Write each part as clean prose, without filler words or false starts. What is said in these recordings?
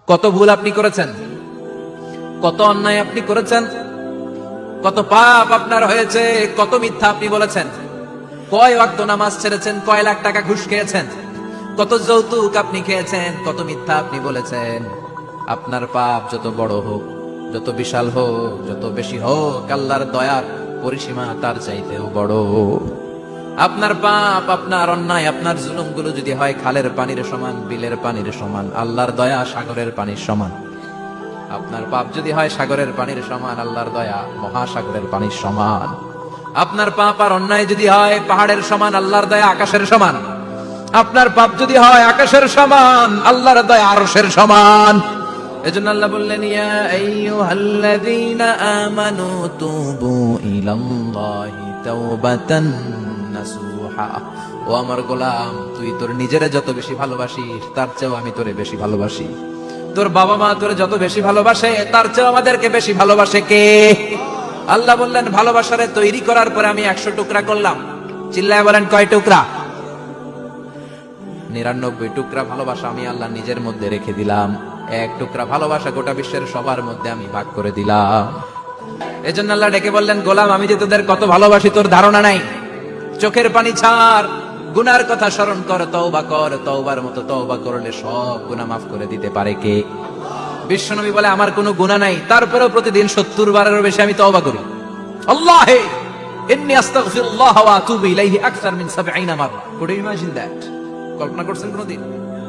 কত ভুল আপনি করেছেন, কত অন্যায় আপনি করেছেন, কত পাপ আপনার হয়েছে, কত মিথ্যা আপনি বলেছেন, কয় ওয়াক্ত নামাজ ছেড়েছেন, কয় লাখ টাকা ঘুষ খেয়েছেন, কত যৌতুক আপনি খেয়েছেন, কত মিথ্যা আপনি বলেছেন। আপনার পাপ যত বড় হোক, যত বিশাল হোক, যত বেশি হোক, আল্লাহর দয়ার পরিসীমা তার চাইতেও বড়। আপনার পাপ, আপনার অন্যায়, আপনার জুলুমগুলো যদি হয় খালের পানির সমান, বিলের পানির সমান, আল্লাহর দয়া সাগরের পানির সমান। আপনার পাপ যদি হয় সাগরের পানির সমান, আল্লাহর দয়া মহাসাগরের পানির সমান। আপনার পাপ আর অন্যায় যদি হয় পাহাড়ের সমান, আল্লাহর দয়া আকাশের সমান। আপনার পাপ যদি হয় আকাশের সমান, আল্লাহর দয়া আরশের সমান। এজন্য আল্লাহ বললেন, ইয়া আইয়ুহাল্লাযীনা আমানু তুবু ইলাল্লাহি তাওবাতান নাসুহা। ও আমার গোলাম, তুই তোর নিজেরে যত বেশি ভালোবাসিস তার চেয়েও আমি তোরে বেশি ভালোবাসি। তোর বাবা মা তোরে যত বেশি ভালোবাসে তার চেয়েও আমাদেরকে বেশি ভালোবাসে কে? আল্লাহ বললেন, ভালোবাসারে তৈরি করার পরে আমি 100 টুকরা করলাম। চিল্লায় বলেন, কয় টুকরা? 99 টুকরা ভালোবাসা আমি আল্লাহ নিজের মধ্যে রেখে দিলাম। 1 টুকরা ভালোবাসা গোটা বিশ্বের সবার মধ্যে আমি ভাগ করে দিলাম। এজন্য আল্লাহ ডেকে বললেন, গোলাম আমি যে তোদের কত ভালোবাসি তোর ধারণা নাই। চোখের পানি ছাড়, গুনার কথা স্মরণ কর, তওবা কর। তওবার মতো তওবা করলে সব গুনাহ মাফ করে দিতে পারে কে? বিশ্বনবী বলে, আমার কোনো গুনাহ নাই, তারপরেও প্রতিদিন 70 বারেরও বেশি আমি তওবা করি। আল্লাহে ইন্নী আস্তাগফিরুল্লাহ ওয়া আতুবু ইলাইহি আকসার মিন 70 মাররা। Could you imagine that? কল্পনা করছেন কোনদিন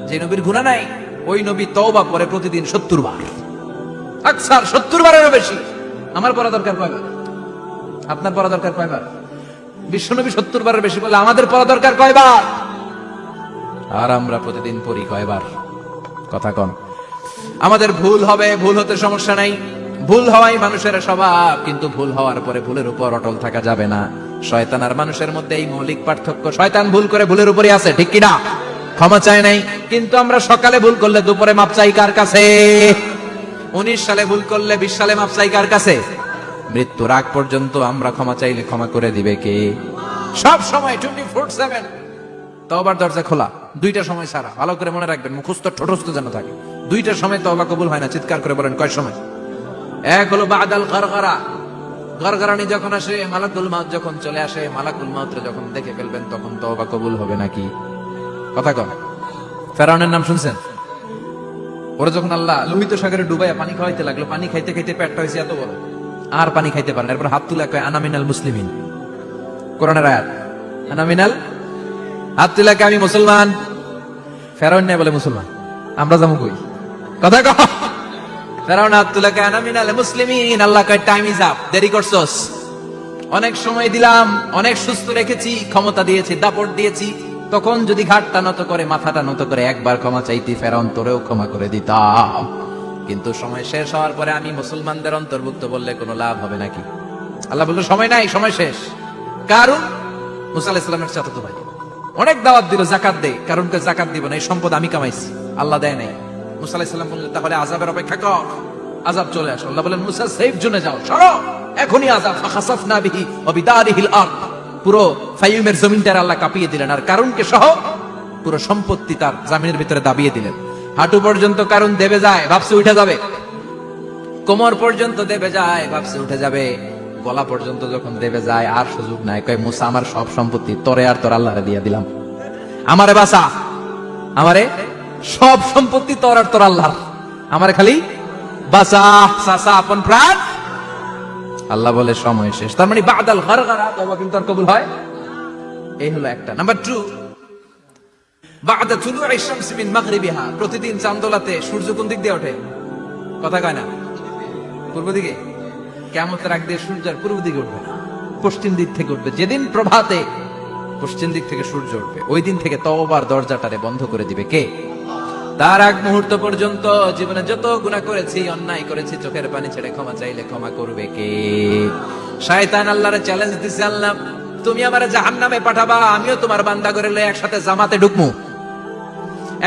যে নবীর গুনাহ নাই, ওই নবী তওবা করে প্রতিদিন 70 বার, আকসার 70 বারেরও বেশি। আমার পড়া দরকার কয়বার? আপনার পড়া দরকার কয়বার? বিশ্বনবী 70 বারের বেশি বলে, আমাদের পড়া দরকার কয়বার? আর আমরা প্রতিদিন পড়ি কয়বার? কথা কন। আমাদের ভুল হবে, ভুল হতে সমস্যা নাই, ভুল হওয়াই মানুষের স্বভাব, কিন্তু ভুল হওয়ার পরে ভুলের উপর অটল থাকা যাবে না। শয়তান আর মানুষের মধ্যে এই মৌলিক পার্থক্য। শয়তান ভুল করে ভুলের উপরই আছে, ঠিক কিনা? ক্ষমা চায় নাই, কিন্তু আমরা সকালে ভুল করলে দুপুরে মাপ চাই কার কাছে? 19 সালে ভুল করলে 20 সালে মাপ চাই কার কাছে? মৃত্যুর আগ পর্যন্ত আমরা ক্ষমা চাইলে ক্ষমা করে দিবে কে? সব সময় 24/7 তওবার দরজা খোলা, 2টা সময় ছাড়া। ভালো করে মনে রাখবেন, মুখস্থ ঠোঁটস্থ যেন থাকে। 2টার সময় তওবা কবুল হয় না। চিৎকার করে বলেন, কয় সময়? এক হলো বাদাল গরগরা, গরগরানি যখন আসে, মালাকুল মাউত যখন চলে আসে, মালাকুল মাউত যখন দেখে ফেলবেন, তখন তওবা কবুল হবে নাকি? কথা কন। ফেরাউনের নাম শুনছেন? ওরা যখন আল্লাহ লোহিত সাগরে ডুবাইয়া পানি খাওয়াইতে লাগলো, পানি খাইতে খাইতে পেটটা হয়েছে এত বড়, আর পানি খাইতে পারেন। এরপর হাত তুলে কয়, আনা মিনাল মুসলিমিন। কোরআনের আয়াত, আনা মিনাল, হাত তুলে কয়, আমি মুসলমান। ফেরাউন নাই বলে মুসলমান, আমরা যাবো কই? কথা কও। ফেরাউন হাত তুলে কয়, আনা মিনাল মুসলিমিন। আল্লাহ কয়, টাইম ইজ আপ, দেরি করছস। অনেক সময় দিলাম, অনেক সুস্থ রেখেছি, ক্ষমতা দিয়েছি, দাপট দিয়েছি, তখন যদি ঘাটটা নত করে, মাথাটা নত করে একবার ক্ষমা চাইতি, ফেরাউন তোরেও ক্ষমা করে দিতাম। কিন্তু সময় শেষ হওয়ার পরে আমি মুসলমানদের অন্তর্ভুক্ত বললে কোনো লাভ হবে নাকি? আল্লাহ বলল, সময় নাই, সময় শেষ। কারণ মুসা আলাইহিস সালামের চাচাতো ভাই অনেক দাওয়াত দিল, জাকাত দে। কারণকে জাকাত দিব না, এই সম্পদ আমি কামাইছি, আল্লাহ দেয় নাই। মুসা আলাইহিস সালাম বললেন, তাহলে আযাবের অপেক্ষা কর, আযাব চলে আসে। আল্লাহ বলেন, মুসা সেফ জোনে যাও, সরো, এখনই আযাব। ফাখাসাফনা বিহি ওয়া বিদারিহিল আরদ, পুরো ফাইমের জমিনটার আল্লাহ কাঁপিয়ে দিলেন, আর কারণকে সহ পুরো সম্পত্তি তার জামিনের ভিতরে দাবিয়ে দিলেন। হাঁটু পর্যন্ত কারণ দেবে যায়, ভাবছে উঠে যাবে। কোমর পর্যন্ত দেবে যায়, ভাবছে উঠে যাবে। গলা পর্যন্ত যখন দেবে যায়, আর সুযোগ নাই। কয়, মুসা আমার সব সম্পত্তি তোরে আর তোর আল্লাহরে দিয়ে দিলাম, আমারে বাঁচা, আমারে সব সম্পত্তি তোর আর তোর আল্লাহর, আমারে খালি বাঁচা, চাচা আপন প্রাণ। আল্লাহ বলে, সময় শেষ। তার মানে বাদাল গরগরা তওবা কিন্তু আর কবুল হয়। এই হলো একটা। নাম্বার 2, বাদা তুলুই শামসি মিন মাগরিবিহা। প্রতিদিন চাঁদোলাতে সূর্য কোন দিক দিয়ে ওঠে? কথা কয় না? পূর্ব দিকে। কিয়ামতের আগ দিয়ে সূর্য আর পূর্ব দিকে উঠবে না, পশ্চিম দিক থেকে উঠবে। যেদিন প্রভাতে পশ্চিম দিক থেকে সূর্য উঠবে, ওই দিন থেকে তওবার দরজাটারে বন্ধ করে দিবে কে? তার আগ মুহূর্ত পর্যন্ত জীবনে যত গুনাহ করেছি, অন্যায় করেছি, চোখের পানি ছেড়ে ক্ষমা চাইলে ক্ষমা করবে কে? শয়তান আল্লাহরে চ্যালেঞ্জ দিছে, আল্লাহ তুমি আমারে জাহান্নামে পাঠাবা, আমিও তোমার বান্দা করে লয়ে একসাথে জামাতে ঢুকমু।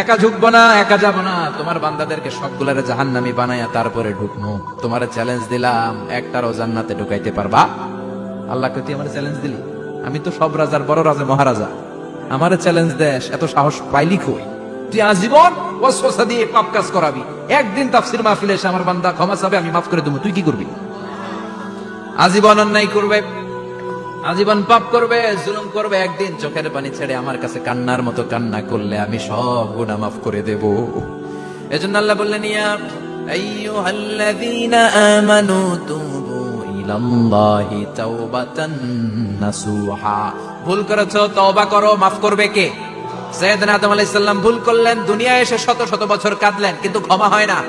একা ঢুকবো না, একা যাবো না, তোমার বান্দাদেরকে সবগুলারে জাহান্নামী বানায়া তারপরে ঢুকমু। তোমারে চ্যালেঞ্জ দিলাম, একটারও জান্নাতে ঢুকাইতে পারবা? আল্লাহকে তুই আমারে চ্যালেঞ্জ দিলি? আমি তো সব রাজার বড় রাজা, মহারাজা, আমারে চ্যালেঞ্জ দেশ, এত সাহস পাইলি কই? তুই আজীবন ওয়াসওয়াসা দিয়ে পাপ কাজ করাবি, একদিন তাফসীর মাহফিলে এসে আমার বান্দা ক্ষমা চাবে, আমি মাফ করে দেবো, তুই কি করবি? আজীবন অন্যায় করবে, আজীবন পাপ করবে, জুলুম করবে, একদিন চোখের পানি ছেড়ে আমার কাছে কান্নার মতো কান্না করলে আমি সব গুনাহ মাফ করে দেব। এজন্য আল্লাহ বললেন, ইয়া আইয়ুহাল্লাযীনা আমানু তুবু ইলাল্লাহি তাওবাতান নাসুহা। ভুল করেছো, তওবা করো, মাফ করবে কে? সাইয়েদনা আদম আলাইহিস সালাম ভুল করলেন, দুনিয়ায় এসে শত শত বছর কাঁদলেন, কিন্তু ক্ষমা হয় না।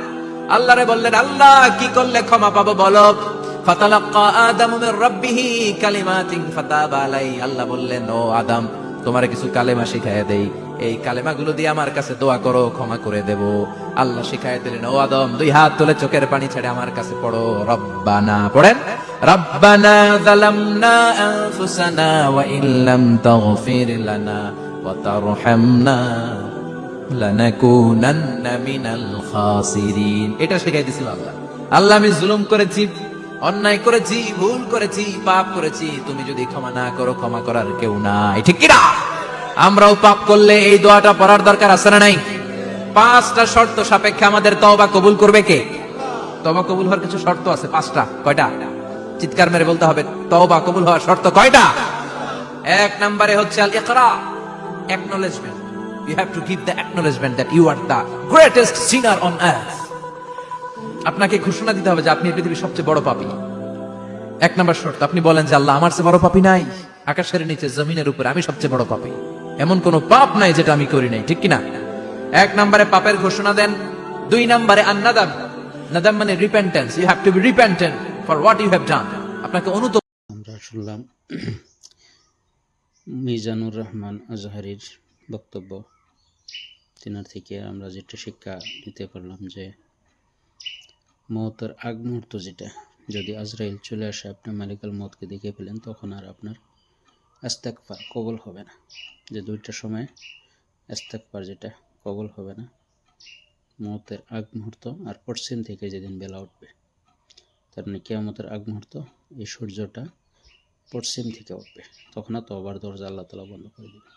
আল্লাহরে বললেন, আল্লাহ কি করলে ক্ষমা পাবো বলো? ফাতালাক্কা আদামু মির রাব্বিহি কালিমাতিন ফাতাবা আলাইহি। আল্লাহ বললেন, ও আদম, তোমারে কিছু কালেমা শিখাইয়া দেই, এই কালেমাগুলো দিয়ে আমার কাছে দোয়া করো, ক্ষমা করে দেব। আল্লাহ শিখাইয়া দিলেন, ও আদম, দুই হাত তুলে চোখের পানি ছেড়ে আমার কাছে পড়ো, রব্বানা, পড়েন, রব্বানা যালামনা আনফুসানা ওয়া ইল্লাম তাগফির লানা ওয়া তারহামনা লানাকুনান্না মিনাল খাসিরিন। এটা শিখাই দিছিল আল্লাহ। আল্লাহ, আমি জুলুম করেছি, অন্যায় করেছি, ভুল করেছি, পাপ করেছি, তুমি যদি ক্ষমা না করো, ক্ষমা করার কেউ নাই, ঠিক কি না? আমরাও পাপ করলে এই দোয়াটা পড়ার দরকার আছে না নাই? 5টা শর্ত সাপেক্ষে আমাদের তওবা কবুল করবে কে? তওবা কবুল হওয়ার কিছু শর্ত আছে, 5টা। কয়টা? চিৎকার মেরে বলতে হবে, তওবা কবুল হওয়ার শর্ত কয়টা? 1 নম্বরে হচ্ছে আল ইকরা, acknowledgement. You have to give the acknowledgement that you are the greatest sinner on earth. আপনাকে ঘোষণা দিতে হবে যে আপনি এই পৃথিবীর সবচেয়ে বড় পাপী। 1 নম্বর শর্ত, আপনি বলেন যে আল্লাহ, আমার চেয়ে বড় পাপী নাই, আকাশের নিচে জমিনের উপরে আমি সবচেয়ে বড় পাপী, এমন কোন পাপ নাই যেটা আমি করি নাই, ঠিক কিনা? 1 নম্বরে পাপের ঘোষণা দেন। 2 নম্বরে আন-নাদাম, নাদাম মানে repentance, you have to be repentant for what you have done. আপনাকে অনুতপ্ত। আমরা শুনলাম মিজানুর রহমান আজহারির বক্তব্য। তিনার থেকে আমরা যেটা শিক্ষা নিতে পারলাম যে মওতের আগ মুহূর্ত যেটা, যদি আজরাইল চলে আসে, আপনি মালিকাল মওতকে দেখে ফেলেন, তখন আর আপনার ইস্তেগফার কবুল হবে না। যে 2টা সময় ইস্তেগফার যেটা কবুল হবে না, মওতের আগ মুহূর্ত আর পশ্চিম থেকে যেদিন বেলা উঠবে, তার মানে কিয়ামতের আগ মুহূর্ত, এই সূর্যটা পশ্চিম থেকে উঠবে, তখন আর তওবার দরজা আল্লাহ তাআলা বন্ধ করে দেবে।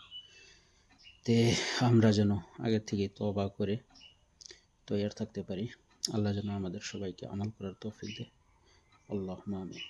তে আমরা যেন আগের থেকে তওবা করে তৈয়ার থাকতে পারি। আল্লাহ যেন আমাদের সবাইকে আমল করার তৌফিক দেয়। আল্লাহুম্মা আমিন।